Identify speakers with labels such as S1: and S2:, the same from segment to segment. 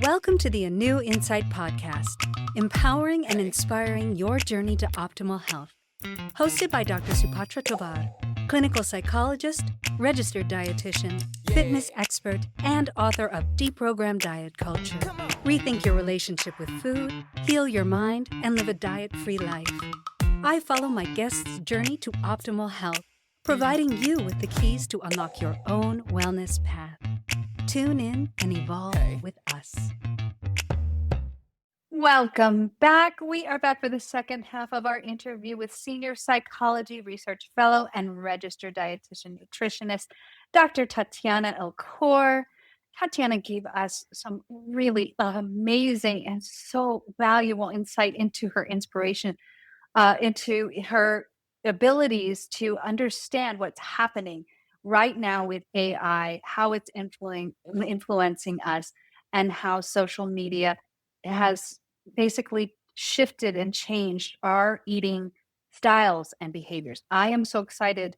S1: Welcome to the A New Insight podcast, empowering and inspiring your journey to optimal health. Hosted by Dr. Supatra Tovar, clinical psychologist, registered dietitian, fitness expert, and author of Deprogram Diet Culture. Rethink your relationship with food, heal your mind, and live a diet-free life. I follow my guests' journey to optimal health, providing you with the keys to unlock your own wellness path. Tune in and evolve with us. Welcome back. We are back for the second half of our interview with Senior Psychology Research Fellow and Registered Dietitian Nutritionist, Dr. Tatiana El-Kour. Tatiana gave us some really amazing and so valuable insight into her inspiration, into her abilities to understand what's happening right now with AI, how it's influencing us, and how social media has basically shifted and changed our eating styles and behaviors. I am so excited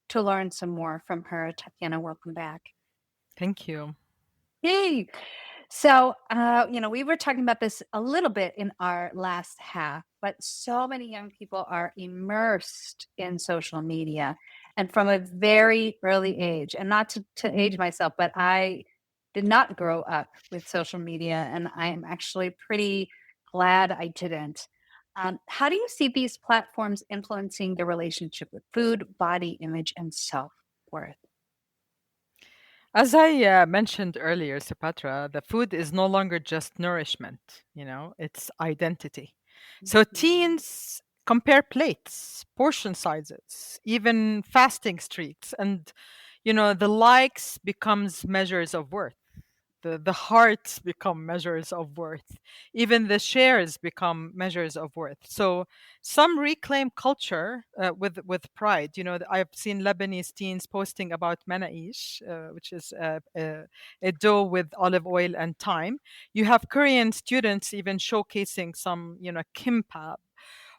S1: to learn some more from her. Tatiana, welcome back.
S2: Thank you.
S1: Hey. So, we were talking about this a little bit in our last half, but so many young people are immersed in social media and from a very early age. And not to age myself, but I did not grow up with social media, and I am actually pretty glad I didn't. How do you see these platforms influencing the relationship with food, body image, and self-worth?
S2: As I mentioned earlier, Sapatra, the food is no longer just nourishment, it's identity. So teens compare plates, portion sizes, even fasting streaks, and the likes becomes measures of worth. The hearts become measures of worth. Even the shares become measures of worth. So some reclaim culture with pride. I've seen Lebanese teens posting about manaish, which is a dough with olive oil and thyme. You have Korean students even showcasing some, kimbap,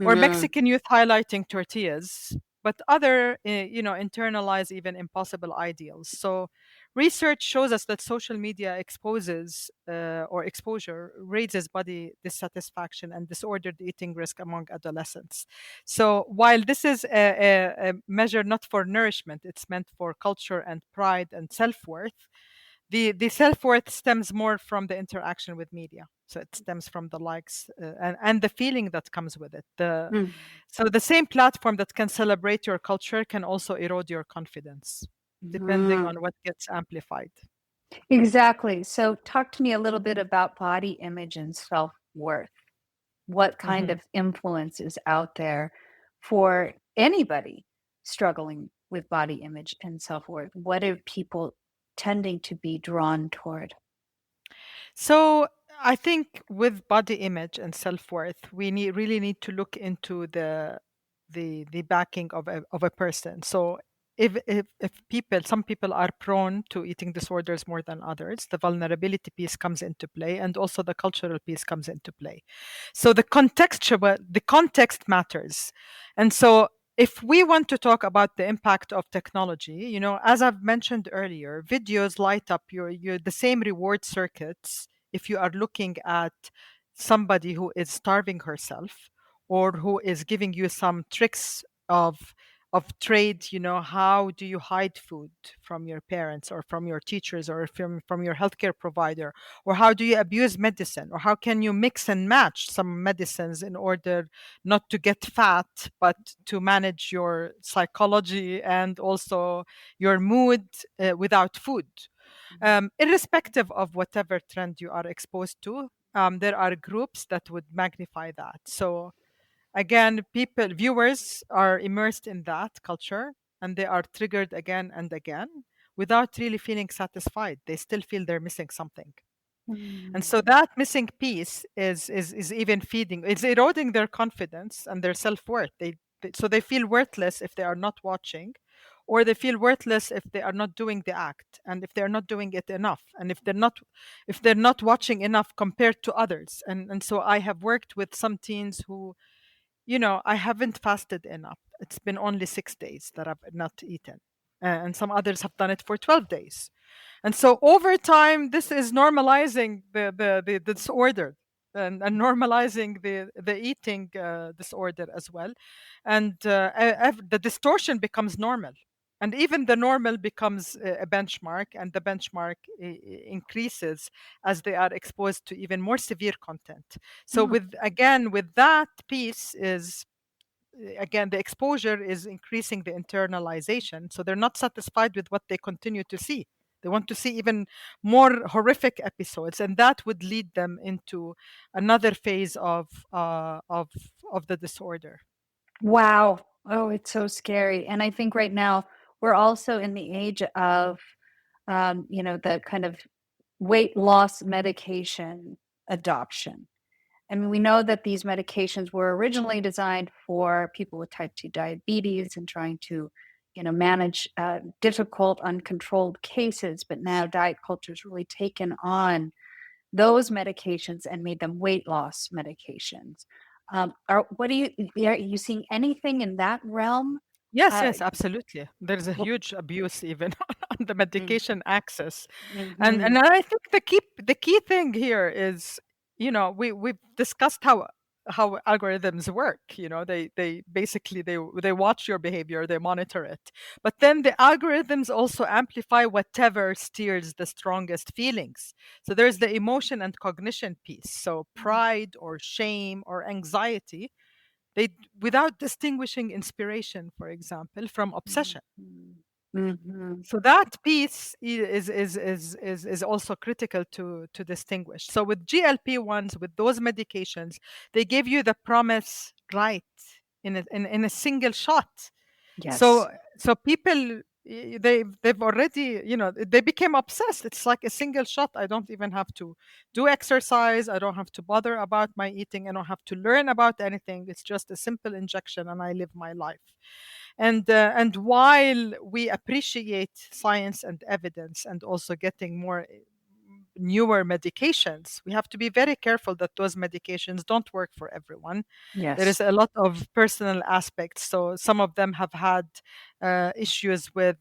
S2: or Mexican youth highlighting tortillas, but other, internalize even impossible ideals. So research shows us that social media exposes or exposure raises body dissatisfaction and disordered eating risk among adolescents. So while this is a measure not for nourishment, it's meant for culture and pride and self-worth. The self-worth stems more from the interaction with media, so it stems from the likes and the feeling that comes with it. So the same platform that can celebrate your culture can also erode your confidence, depending on what gets amplified.
S1: Exactly. So talk to me a little bit about body image and self-worth. What kind
S2: Mhm.
S1: of influence is out there for anybody struggling with body image and self-worth? What are people tending to be drawn toward?
S2: So I think with body image and self-worth, we really need to look into the backing of a person. So if some people are prone to eating disorders more than others, the vulnerability piece comes into play, and also the cultural piece comes into play. So the context matters. And so if we want to talk about the impact of technology, as I've mentioned earlier, videos light up your the same reward circuits if you are looking at somebody who is starving herself, or who is giving you some tricks of trade. How do you hide food from your parents or from your teachers or from your healthcare provider, or how do you abuse medicine, or how can you mix and match some medicines in order not to get fat but to manage your psychology and also your mood without food. Irrespective of whatever trend you are exposed to, there are groups that would magnify that. So again, viewers are immersed in that culture, and they are triggered again and again without really feeling satisfied. They still feel they're missing something. And
S1: Mm.
S2: so that missing piece is even it's eroding their confidence and their self-worth. So they feel worthless if they are not watching, or they feel worthless if they are not doing the act, and if they're not doing it enough, and if they're not watching enough compared to others. And so I have worked with some teens who, I haven't fasted enough. It's been only 6 days that I've not eaten. and some others have done it for 12 days. And so over time, this is normalizing the disorder, and normalizing the eating disorder as well. And the distortion becomes normal. And even the normal becomes a benchmark, and the benchmark increases as they are exposed to even more severe content. So
S1: Mm.
S2: with that piece is, again, the exposure is increasing the internalization, so they're not satisfied with what they continue to see. They want to see even more horrific episodes, and that would lead them into another phase of the disorder.
S1: Wow. Oh, it's so scary. And I think right now we're also in the age of, the kind of weight loss medication adoption. I mean, we know that these medications were originally designed for people with type 2 diabetes and trying to, manage difficult, uncontrolled cases. But now diet culture has really taken on those medications and made them weight loss medications. Are you seeing anything in that realm?
S2: Yes,
S1: Uh,
S2: yes, absolutely. There's a
S1: wh-
S2: huge abuse even on the
S1: mm,
S2: medication access. And
S1: mhm.
S2: I think the key thing here is, we've discussed how algorithms work. They basically they watch your behavior, they monitor it. But then the algorithms also amplify whatever steers the strongest feelings. So there's the emotion and cognition piece. So pride or shame or anxiety, they without distinguishing inspiration, for example, from obsession.
S1: Mhm. Mhm.
S2: So that piece is also critical to distinguish. So with GLP-1s, with those medications, they give you the promise right in a single shot.
S1: Yes.
S2: So people, they've already, they became obsessed. It's like a single shot. I don't even have to do exercise. I don't have to bother about my eating. I don't have to learn about anything. It's just a simple injection, and I live my life. And while we appreciate science and evidence, and also getting more newer medications, we have to be very careful that those medications don't work for everyone. There is
S1: Yes.
S2: a lot of personal aspects. So some of them have had issues with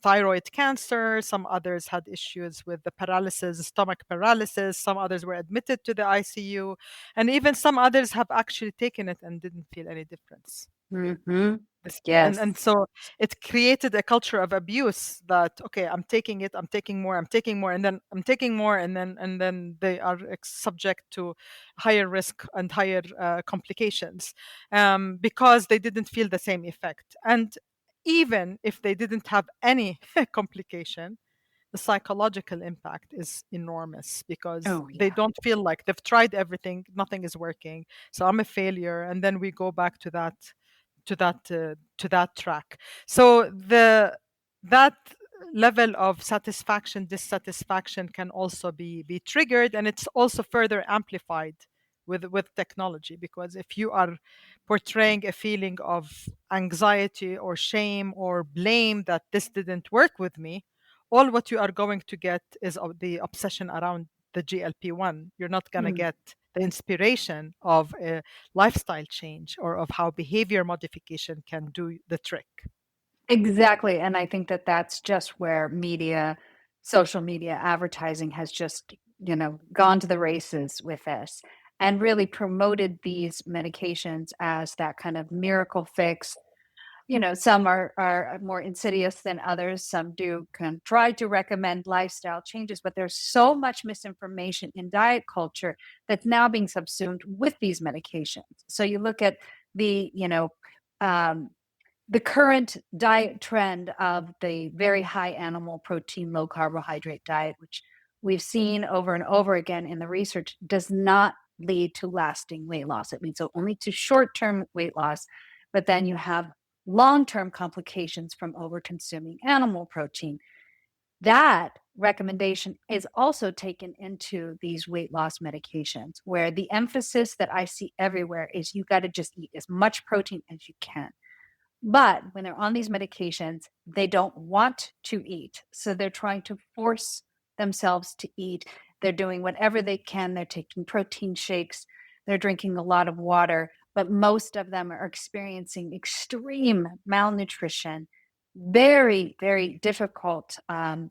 S2: thyroid cancer. Some others had issues with the paralysis, stomach paralysis. Some others were admitted to the ICU, and even some others have actually taken it and didn't feel any difference.
S1: Mhm.
S2: This- and
S1: Yes.
S2: and so it created a culture of abuse, that okay, I'm taking it, I'm taking more, I'm taking more, and then I'm taking more, and then they are subject to higher risk and higher complications, because they didn't feel the same effect. And even if they didn't have any complication, the psychological impact is enormous, because
S1: Oh,
S2: they
S1: yeah.
S2: don't feel like they've tried everything, nothing is working, so I'm a failure, and then we go back to that track. So that level of satisfaction, dissatisfaction can also be triggered, and it's also further amplified with technology, because if you are portraying a feeling of anxiety or shame or blame that this didn't work with me, all what you are going to get is of the obsession around the GLP-1. You're not going to
S1: Mm.
S2: get the inspiration of a lifestyle change, or of how behavior modification can do the trick.
S1: Exactly, and I think that that's just where social media advertising has just, gone to the races with this and really promoted these medications as that kind of miracle fix. Some are more insidious than others. Some do can try to recommend lifestyle changes, but there's so much misinformation in diet culture that's now being subsumed with these medications. So you look at the, um, the current diet trend of the very high animal protein, low carbohydrate diet, which we've seen over and over again in the research, does not lead to lasting weight loss. It leads only to short term weight loss, but then you have long term complications from over consuming animal protein. That recommendation is also taken into these weight loss medications, where the emphasis that I see everywhere is you got to just eat as much protein as you can. But when they're on these medications, they don't want to eat. So they're trying to force themselves to eat. They're doing whatever they can. They're taking protein shakes. They're drinking a lot of water. But most of them are experiencing extreme malnutrition very, very difficult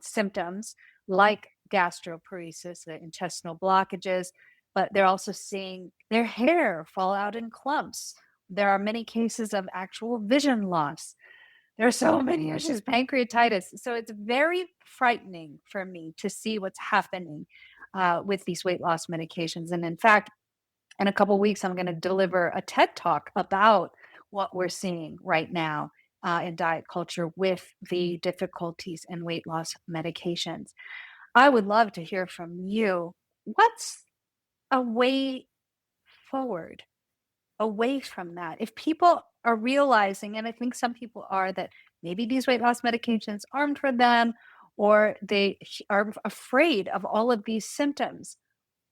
S1: symptoms like gastroparesis, the intestinal blockages, but they're also seeing their hair fall out in clumps. There are many cases of actual vision loss. There are so many issues, pancreatitis. So it's very frightening for me to see what's happening with these weight loss medications. And in fact, in a couple of weeks, I'm going to deliver a TED talk about what we're seeing right now in diet culture with the difficulties in weight loss medications. I would love to hear from you. What's a way forward away from that? If people are realizing, and I think some people are, that maybe these weight loss medications aren't for them, or they are afraid of all of these symptoms,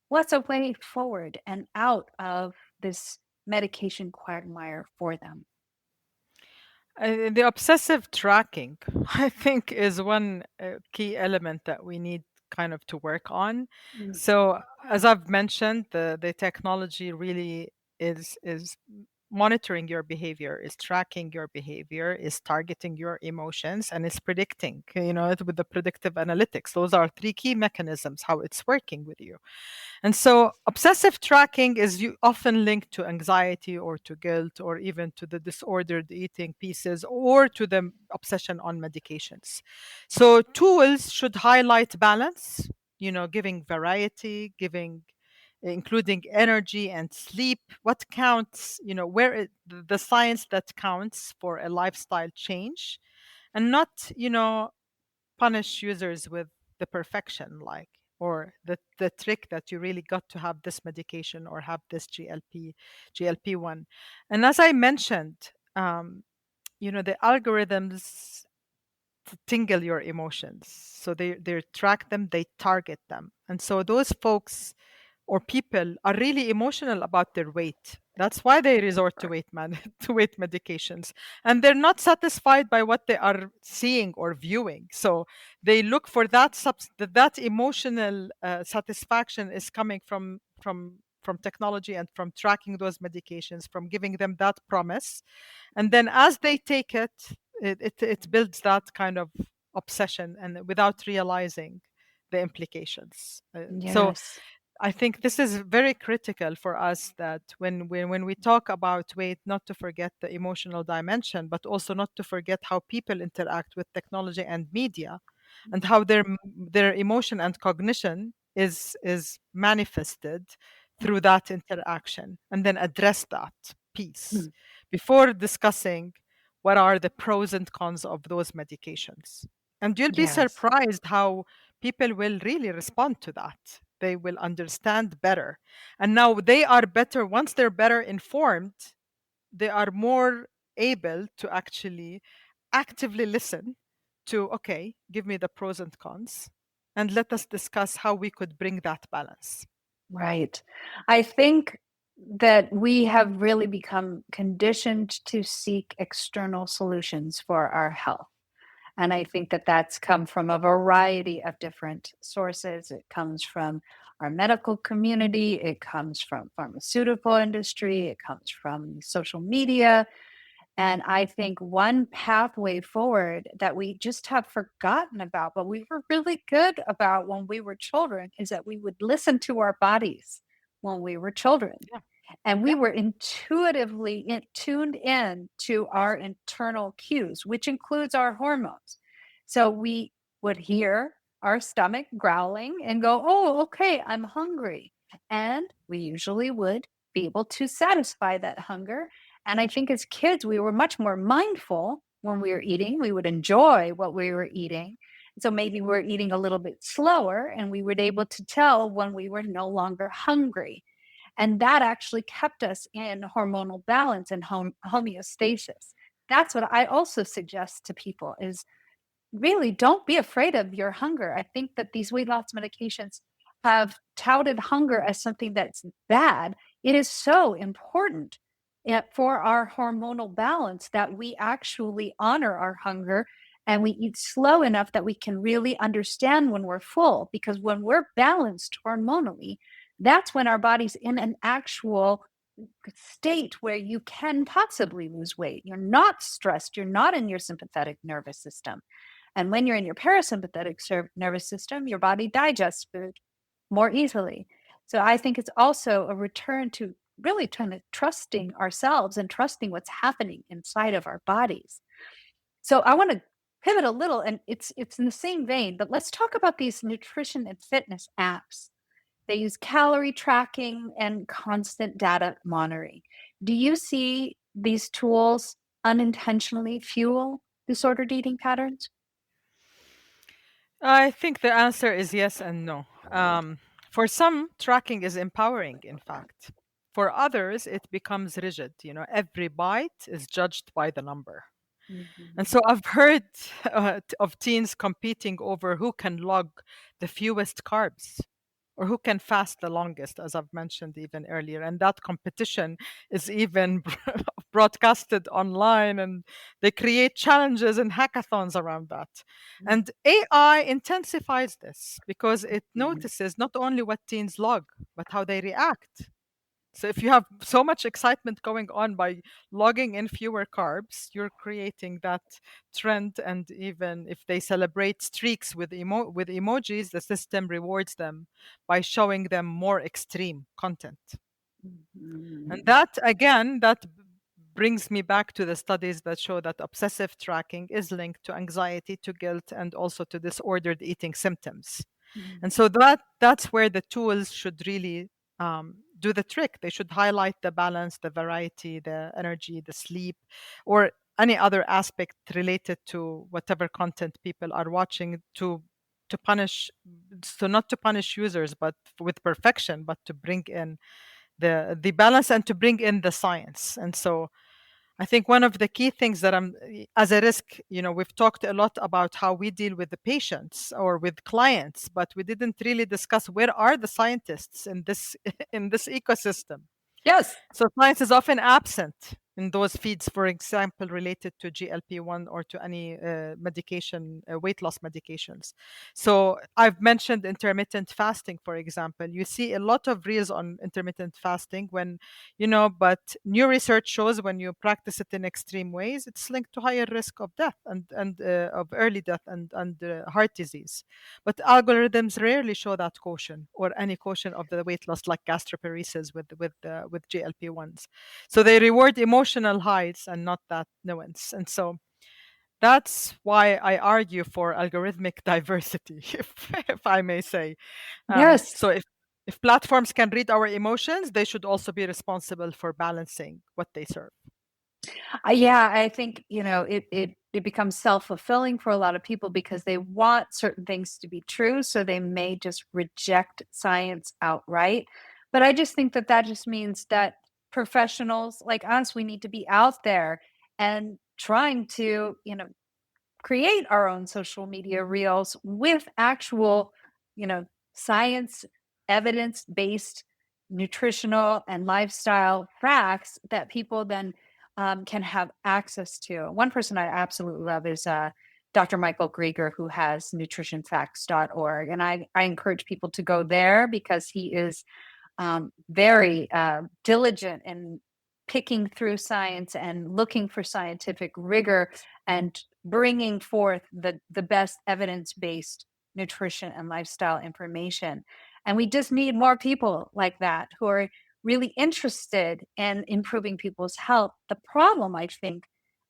S1: what's a way forward and out of this medication quagmire for them?
S2: The obsessive tracking, I think, is one key element that we need kind of to work on.
S1: Mm.
S2: So, as I've mentioned, the technology really is monitoring your behavior, is tracking your behavior, is targeting your emotions, and is predicting. With the predictive analytics, those are three key mechanisms how it's working with you. And so obsessive tracking is often linked to anxiety or to guilt or even to the disordered eating pieces or to the obsession on medications. So tools should highlight balance, giving variety, including energy and sleep, what counts, the science that counts for a lifestyle change, and not, punish users with the perfection, like, or the trick that you really got to have this medication or have this GLP-1. And as I mentioned, the algorithms tingle your emotions, so they track them, they target them, and so those folks or people are really emotional about their weight. That's why they resort to to weight medications, and they're not satisfied by what they are seeing or viewing. So they look for that emotional satisfaction is coming from technology and from tracking those medications, from giving them that promise, and then as they take it builds that kind of obsession, and without realizing the implications. So
S1: Yes.
S2: I think this is very critical for us, that when we talk about weight, not to forget the emotional dimension, but also not to forget how people interact with technology and media, and how their emotion and cognition is manifested through that interaction, and then address that piece
S1: Mm.
S2: before discussing what are the pros and cons of those medications. And you'll be
S1: Yes.
S2: surprised how people will really respond to that. They will understand better. And now they are better, once they're better informed, they are more able to actually actively listen to, okay, give me the pros and cons, and let us discuss how we could bring that balance.
S1: Right. I think that we have really become conditioned to seek external solutions for our health. And I think that that's come from a variety of different sources. It comes from our medical community, it comes from pharmaceutical industry, it comes from social media. And I think one pathway forward that we just have forgotten about, but we were really good about when we were children, is that we would listen to our bodies when we were children.
S2: Yeah.
S1: And we
S2: Yeah.
S1: were intuitively tuned in to our internal cues, which includes our hormones. So we would hear our stomach growling and go, oh, okay, I'm hungry. And we usually would be able to satisfy that hunger. And I think as kids, we were much more mindful when we were eating. We would enjoy what we were eating. So maybe we're eating a little bit slower, and we were able to tell when we were no longer hungry. And that actually kept us in hormonal balance and homeostasis. That's what I also suggest to people is really don't be afraid of your hunger. I think that these weight loss medications have touted hunger as something that's bad. It is so important for our hormonal balance that we actually honor our hunger and we eat slow enough that we can really understand when we're full. Because when we're balanced hormonally, that's when our body's in an actual state where you can possibly lose weight. You're not stressed. You're not in your sympathetic nervous system. And when you're in your parasympathetic nervous system, your body digests food more easily. So I think it's also a return to really kind of trusting ourselves and trusting what's happening inside of our bodies. So I want to pivot a little, and it's in the same vein, but let's talk about these nutrition and fitness apps. They use calorie tracking and constant data monitoring. Do you see these tools unintentionally fuel disordered eating patterns?
S2: I think the answer is yes and no. For some, tracking is empowering, in fact. For others, it becomes rigid. Every bite is judged by the number. And
S1: Mhm.
S2: so I've heard of teens competing over who can log the fewest carbs or who can fast the longest, as I've mentioned even earlier. And that competition is even broadcasted online, and they create challenges and hackathons around that. And AI intensifies this because it
S1: Mhm.
S2: notices not only what teens log, but how they react. So if you have so much excitement going on by logging in fewer carbs, you're creating that trend. And even if they celebrate streaks with with emojis, the system rewards them by showing them more extreme content. And
S1: Mhm.
S2: that again, brings me back to the studies that show that obsessive tracking is linked to anxiety, to guilt, and also to disordered eating symptoms.
S1: Mhm.
S2: And so that's where the tools should really do the trick. They should highlight the balance, the variety, the energy, the sleep, or any other aspect related to whatever content people are watching, to punish, so not to punish users but with perfection, but to bring in the balance and to bring in the science. And so I think one of the key things that as a risk, we've talked a lot about how we deal with the patients or with clients, but we didn't really discuss where are the scientists in this in this ecosystem.
S1: Yes.
S2: So science is often absent in those feeds, for example, related to GLP-1 or to any medication, weight loss medications. So I've mentioned intermittent fasting, for example. You see a lot of reels on intermittent fasting but new research shows when you practice it in extreme ways, it's linked to higher risk of death and of early death and heart disease. But algorithms rarely show that caution or any caution of the weight loss, like gastroparesis with GLP-1s. So they reward emotional highs and not that nuance. And so that's why I argue for algorithmic diversity, if I may say.
S1: Yes.
S2: So if platforms can read our emotions, they should also be responsible for balancing what they serve.
S1: Yeah, I think, it becomes self-fulfilling for a lot of people because they want certain things to be true, so they may just reject science outright. But I just think that that just means that professionals like us, we need to be out there and trying to, create our own social media reels with actual, you know, science, evidence based nutritional and lifestyle facts that people then can have access to. One person I absolutely love is Dr. Michael Grieger, who has nutritionfacts.org. And I encourage people to go there because he is very diligent in picking through science and looking for scientific rigor and bringing forth the best evidence-based nutrition and lifestyle information. And we just need more people like that who are really interested in improving people's health. The problem, I think,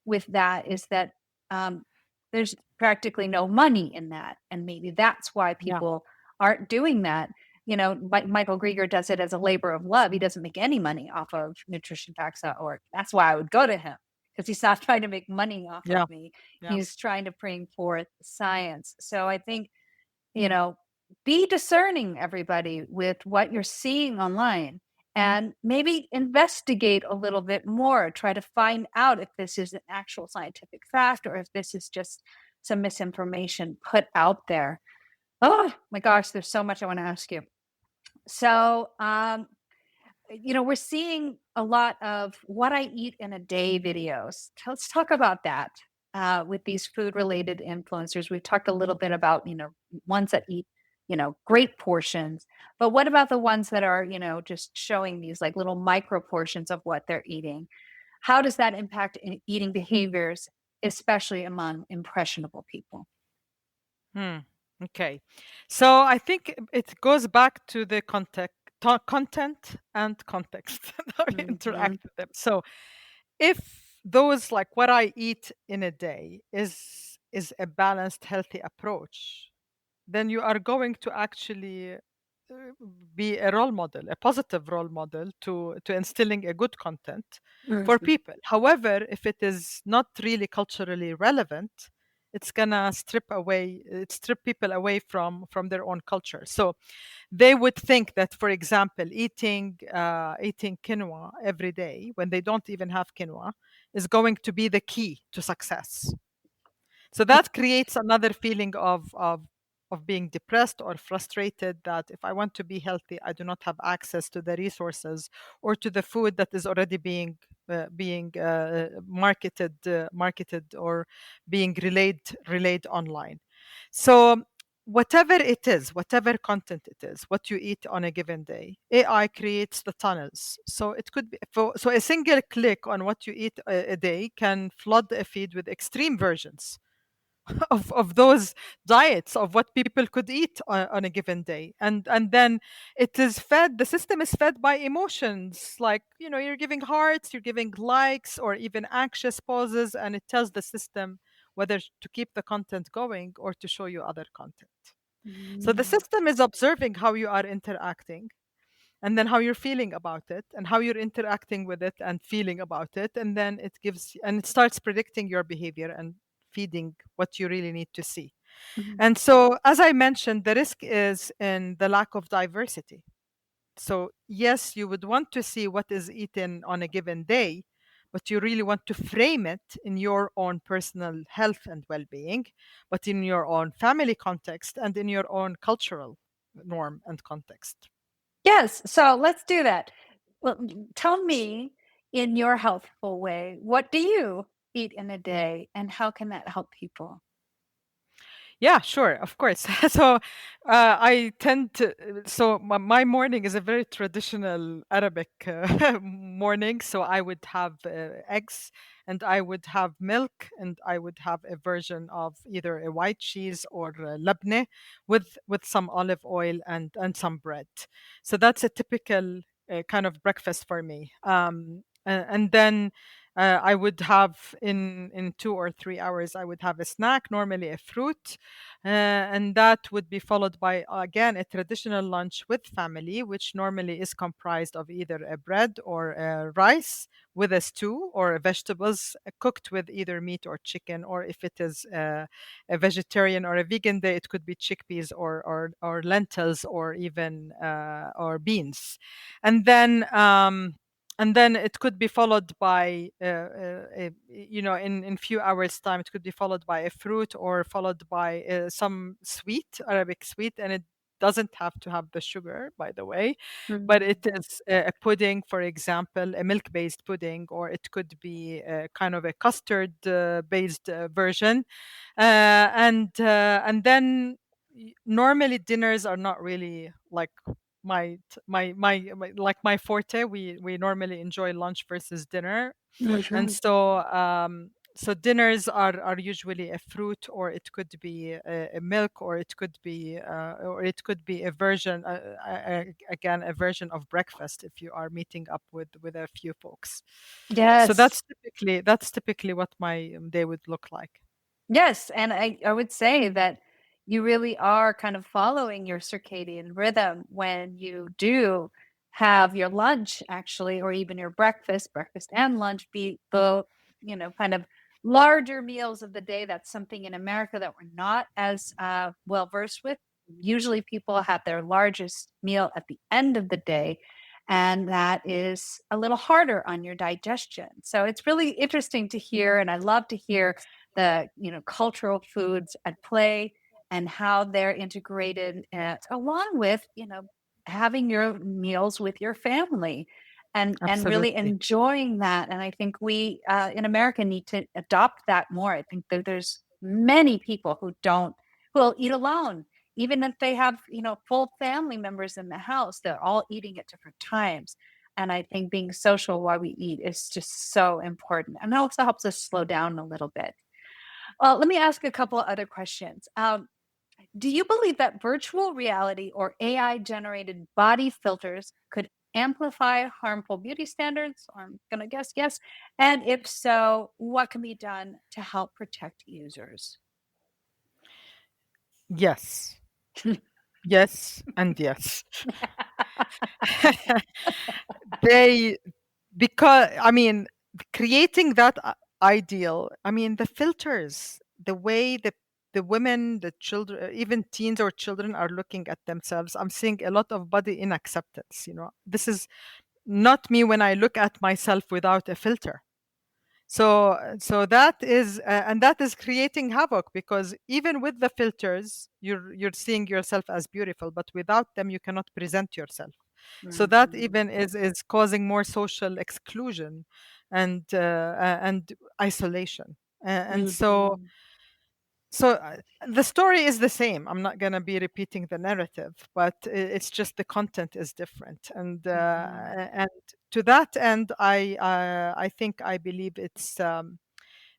S1: with that is that um, there's practically no money in that. And maybe that's why
S2: Yeah,
S1: people aren't doing that. Michael Grieger does it as a labor of love. He doesn't make any money off of nutritionfacts.org. That's why I would go to him because he's not trying to make money off of
S2: yeah,
S1: me.
S2: yeah.
S1: He's trying to bring forth science. So I think, you know, be discerning, everybody, with what you're seeing online and maybe investigate a little bit more. Try to find out if this is an actual scientific fact or if this is just some misinformation put out there. Oh my gosh, there's so much I want to ask you. So, we're seeing a lot of what I eat in a day videos. Let's talk about that with these food related influencers. We've talked a little bit about, ones that eat, great portions. But what about the ones that are, just showing these like little micro portions of what they're eating? How does that impact eating behaviors, especially among impressionable people?
S2: Hmm. Okay. So I think it goes back to the content and context how you
S1: Hmm.
S2: interact with them. So if those like what I eat in a day is a balanced, healthy approach, then you are going to actually be a role model, a positive role model to instilling a good content for
S1: Hmm.
S2: people. However, if it is not really culturally relevant, it's gonna strip people away from their own culture. So they would think that, for example, eating quinoa every day when they don't even have quinoa is going to be the key to success. So that creates another feeling of being depressed or frustrated, that if I want to be healthy, I do not have access to the resources or to the food that is already being marketed or being relayed online. So whatever it is, whatever content it is, what you eat on a given day, AI creates the tunnels. So it could be so a single click on what you eat a day can flood a feed with extreme versions of those diets of what people could eat on a given day, and then the system is fed by emotions, like you're giving hearts, you're giving likes, or even anxious pauses, and it tells the system whether to keep the content going or to show you other content. So the
S1: Mm.
S2: system is observing how you are interacting, and then how you're feeling about it, and how you're interacting with it and feeling about it, and then it starts predicting your behavior and feeding what you really need to see.
S1: Mhm.
S2: And so, as I mentioned, the risk is in the lack of diversity. So yes, you would want to see what is eaten on a given day, but you really want to frame it in your own personal health and well-being, but in your own family context and in your own cultural norm and context.
S1: Yes, so let's do that. Well, tell me in your healthful way, what do you eat in a day and how can that help people?
S2: Yeah, sure, of course. So I tend to, so my morning is a very traditional Arabic morning. So I would have eggs, and I would have milk, and I would have a version of either a white cheese or labne with some olive oil and some bread. So that's a typical kind of breakfast for me. And then I would have in 2 or 3 hours, I would have a snack, normally a fruit, and that would be followed by again a traditional lunch with family, which normally is comprised of either a bread or a rice with a stew or vegetables cooked with either meat or chicken, or if it is a vegetarian or a vegan day, it could be chickpeas or lentils or even or beans, and then. And then it could be followed by in few hours time, it could be followed by a fruit or followed by some sweet, Arabic sweet, and it doesn't have to have the sugar, by the way, but
S1: Mhm.
S2: it is a pudding, for example, a milk based pudding, or it could be kind of a custard based version, and then normally dinners are not really like my forte. We normally enjoy lunch versus dinner, and
S1: Mhm.
S2: so dinners are usually a fruit, or it could be a milk, or it could be a version again a version of breakfast if you are meeting up with a few folks. So
S1: Yes.
S2: that's typically what my day would look like.
S1: Yes, and I would say that you really are kind of following your circadian rhythm when you do have your lunch actually, or even your breakfast and lunch be the, kind of larger meals of the day. That's something in America that we're not as well versed with. Usually people have their largest meal at the end of the day, and that is a little harder on your digestion. So it's really interesting to hear, and I love to hear the cultural foods at play and how they're integrated along with having your meals with your family and really
S2: Absolutely.
S1: enjoying that. And I think we in America need to adopt that more. I think that there's many people who don't, who will eat alone even if they have, full family members in the house, they're all eating at different times. And I think being social while we eat is just so important. And it also helps us slow down a little bit. Well, let me ask a couple of other questions. Do you believe that virtual reality or AI generated body filters could amplify harmful beauty standards? I'm going to guess yes. And if so, what can be done to help protect users?
S2: Yes, yes, and yes. They because I mean creating that ideal. I mean the filters, the way the women, the children, even teens or children are looking at themselves. I'm seeing a lot of body inacceptance. This is not me when I look at myself without a filter. So that is and that is creating havoc, because even with the filters you're seeing yourself as beautiful, but without them you cannot present yourself. So that
S1: Mhm.
S2: even is causing more social exclusion and isolation. And so
S1: Mhm.
S2: so the story is the same. I'm not going to be repeating the narrative, but it's just the content is different.
S1: Mhm.
S2: And to that end, I think I believe it's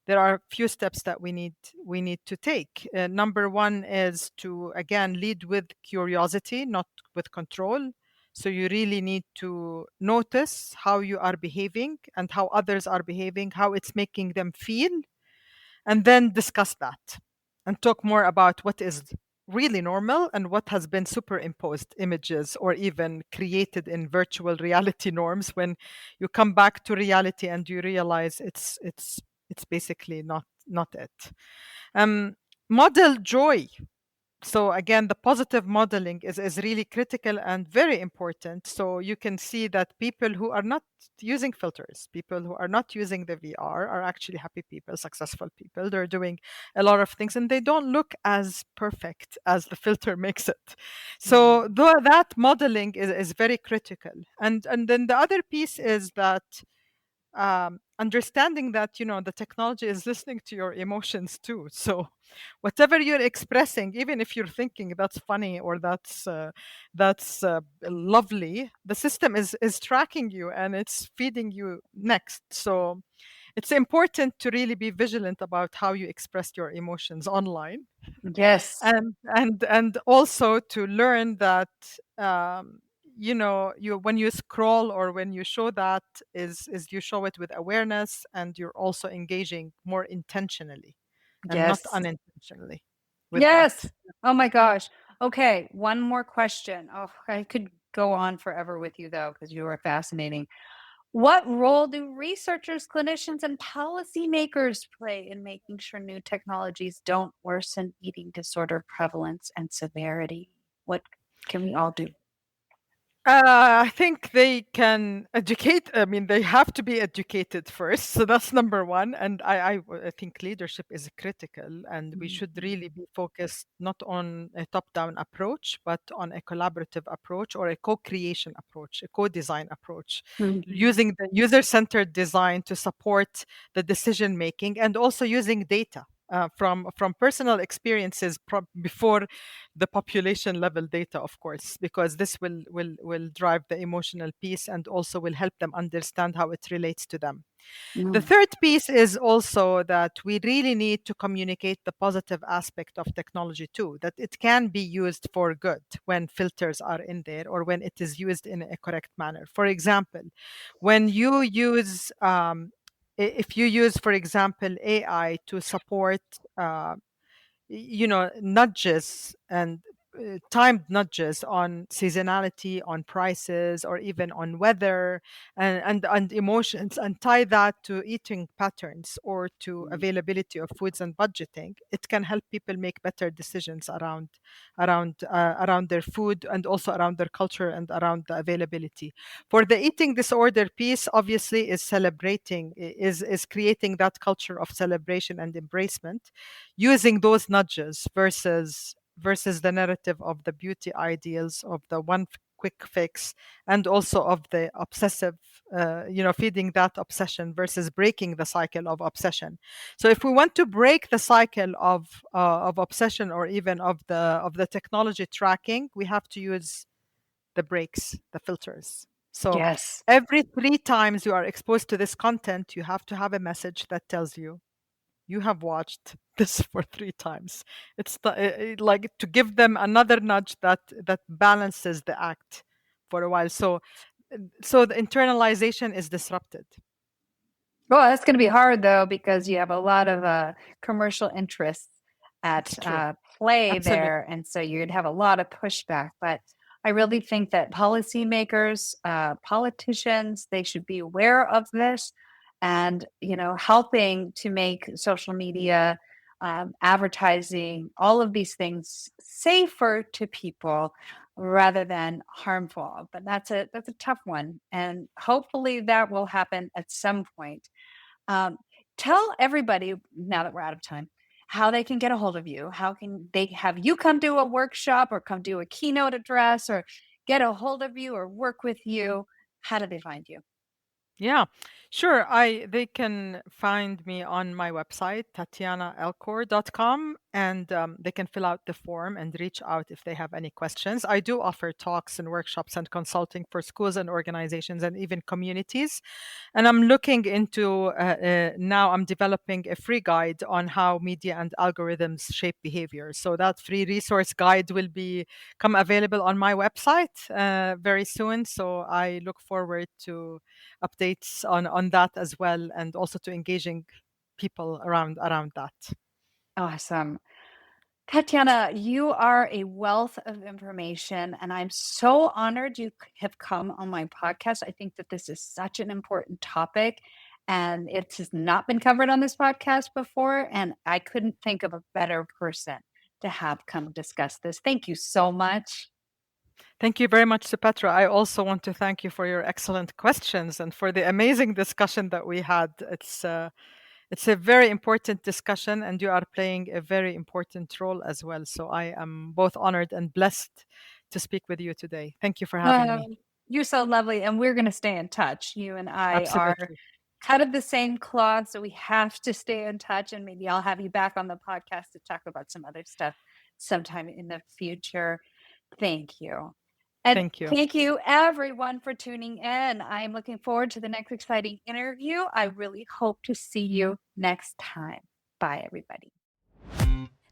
S2: there are a few steps that we need to take. Number one is to again lead with curiosity, not with control. So you really need to notice how you are behaving and how others are behaving, how it's making them feel, and then discuss that and talk more about what is really normal and what has been superimposed images or even created in virtual reality norms. When you come back to reality and you realize it's basically not it. um Model joy. So again, the positive modeling is really critical and very important. So you can see that people who are not using filters, people who are not using the VR, are actually happy people, successful people. They're doing a lot of things and they don't look as perfect as the filter makes it. So
S1: Mhm.
S2: that modeling is very critical. And then the other piece is that understanding that the technology is listening to your emotions too. So whatever you're expressing, even if you're thinking that's funny or that's lovely, the system is tracking you and it's feeding you next. So it's important to really be vigilant about how you express your emotions online,
S1: Yes.
S2: and also to learn that you when you scroll or when you show that is you show it with awareness, and you're also engaging more intentionally and not
S1: Yes.
S2: unintentionally with that.
S1: Yes. Oh my gosh. Okay, one more question. Oh, I could go on forever with you though, because you are fascinating. What role do researchers, clinicians, and policymakers play in making sure new technologies don't worsen eating disorder prevalence and severity? What can we all do?
S2: I think they can educate. I mean, they have to be educated first. So that's number one. And I think leadership is critical, and we should
S1: Mhm.
S2: really be focused not on a top-down approach, but on a collaborative approach or a co-creation approach, a co-design approach,
S1: Mhm.
S2: using the user-centered design to support the decision making, and also using data. From personal experiences before the population level data, of course, because this will drive the emotional piece and also will help them understand how it relates to them. The
S1: Mm.
S2: third piece is also that we really need to communicate the positive aspect of technology too, that it can be used for good when filters are in there or when it is used in a correct manner. For example, when you use if you use, for example, AI to support nudges and timed nudges on seasonality, on prices, or even on weather and emotions, and tie that to eating patterns or to availability of foods and budgeting, it can help people make better decisions around their food, and also around their culture and around the availability. For the eating disorder piece, obviously, is celebrating, is creating that culture of celebration and embracement, using those nudges versus the narrative of the beauty ideals of the one quick fix, and also of the obsessive, feeding that obsession versus breaking the cycle of obsession. So if we want to break the cycle of obsession, or even of the technology tracking, we have to use the breaks, the filters. So
S1: Yes.
S2: every 3 times you are exposed to this content, you have to have a message that tells you you have watched this for 3 times. It's like to give them another nudge that balances the act for a while. So the internalization is disrupted.
S1: Well, that's going to be hard though, because you have a lot of commercial interests
S2: It's
S1: at
S2: true.
S1: play
S2: Absolutely.
S1: there, and so you'd have a lot of pushback. But I really think that policymakers, politicians, they should be aware of this, and helping to make social media, advertising, all of these things safer to people rather than harmful. But that's a tough one, and hopefully that will happen at some point. Um, Tell everybody, now that we're out of time, how they can get a hold of you. How can they have you come do a workshop or come do a keynote address or get a hold of you or work with you? How do they find you?
S2: Yeah, sure. They can find me on my website, tatianaelcour.com, and they can fill out the form and reach out if they have any questions. I do offer talks and workshops and consulting for schools and organizations and even communities. And I'm looking into now I'm developing a free guide on how media and algorithms shape behavior. So that free resource guide will become available on my website very soon. So I look forward to updates on that as well, and also to engaging people around that.
S1: Awesome. Tatiana, you are a wealth of information, and I'm so honored you have come on my podcast. I think that this is such an important topic, and it has not been covered on this podcast before. And I couldn't think of a better person to have come discuss this. Thank you so much.
S2: Thank you very much, Supetra. I also want to thank you for your excellent questions and for the amazing discussion that we had. It's a very important discussion, and you are playing a very important role as well. So I am both honored and blessed to speak with you today. Thank you for having me.
S1: You're so lovely, and we're going to stay in touch. You and I are
S2: Absolutely.
S1: cut of the same cloth, so we have to stay in touch, and maybe I'll have you back on the podcast to talk about some other stuff sometime in the future. Thank you. And
S2: Thank you.
S1: thank you everyone for tuning in. I'm looking forward to the next exciting interview. I really hope to see you next time. Bye, everybody.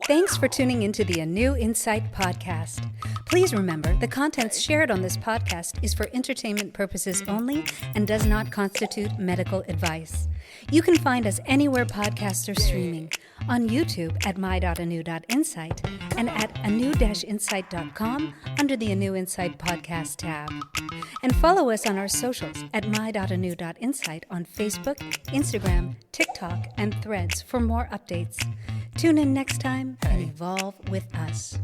S1: Thanks for tuning into the A New Insight podcast. Please remember the contents shared on this podcast is for entertainment purposes only and does not constitute medical advice. You can find us anywhere podcasts are streaming, on YouTube at my.anu.insight and at anu-insight.com under the A New Insight podcast tab. And follow us on our socials at my.anu.insight on Facebook, Instagram, TikTok, and Threads for more updates. Tune in next time and evolve with us.